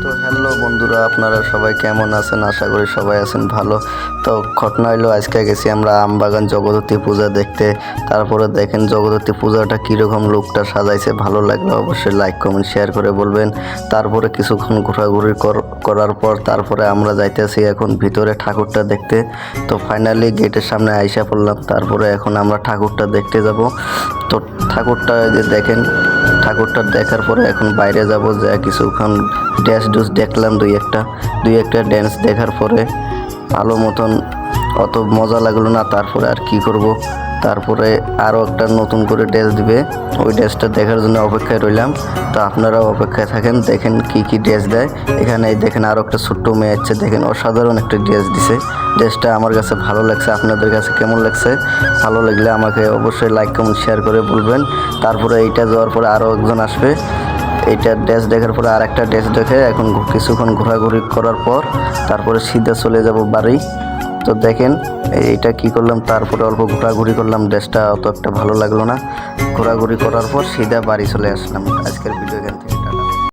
তো হ্যালো বন্ধুরা, আপনারা সবাই কেমন আছেন? আশা করি সবাই আছেন ভালো। তো ঘটনা হলো, আজকে গেছি আমরা আমবাগান জগদ্ধাত্রী পূজা দেখতে। তারপরে দেখেন জগদ্ধাত্রী পূজাটা কীরকম লোকটা সাজাইছে, ভালো লাগলে অবশ্যই লাইক কমেন্ট শেয়ার করে বলবেন। তারপরে কিছুক্ষণ ঘোরাঘুরি করার পর তারপরে আমরা যাইতেছি এখন ভিতরে ঠাকুরটা দেখতে। তো ফাইনালি গেটের সামনে আইসা পড়লাম। তারপরে এখন আমরা ঠাকুরটা দেখতে যাব। তো ঠাকুরটা যে দেখেন, ঠাকুরটা দেখার পরে এখন বাইরে যাব, যা কিছুক্ষণ ডুস দেখলাম, দুই একটা ড্যান্স দেখার পরে ভালো মতন অত মজা লাগলো না। তারপরে আর কি করব, তারপরে আরও একটা নতুন করে ড্রেস দিবে, ওই ড্রেসটা দেখার জন্য অপেক্ষায় রইলাম। তো আপনারাও অপেক্ষায় থাকেন, দেখেন কি ড্রেস দেয়। এখানে দেখেন আরও একটা ছোট্ট মেয়ে আছে, দেখেন অসাধারণ একটা ড্রেস দিছে। ড্রেসটা আমার কাছে ভালো লাগছে, আপনাদের কাছে কেমন লাগছে? ভালো লাগলে আমাকে অবশ্যই লাইক কমেন্ট শেয়ার করে বলবেন। তারপরে এইটা যাওয়ার পরে আরও একজন আসবে, এইটা ড্রেস দেখার পরে আর একটা ড্রেস দেখে এখন কিছুক্ষণ ঘোরাঘুরি করার পর তারপরে সিধা চলে যাব বাড়ি। তো দেখেন এইটা কি করলাম, তারপরে অল্প ঘোরাঘুরি করলাম, ড্রেসটা অত একটা ভালো লাগলো না। ঘোরাঘুরি করার পর সিধা বাড়ি চলে আসলাম। আজকের ভিডিও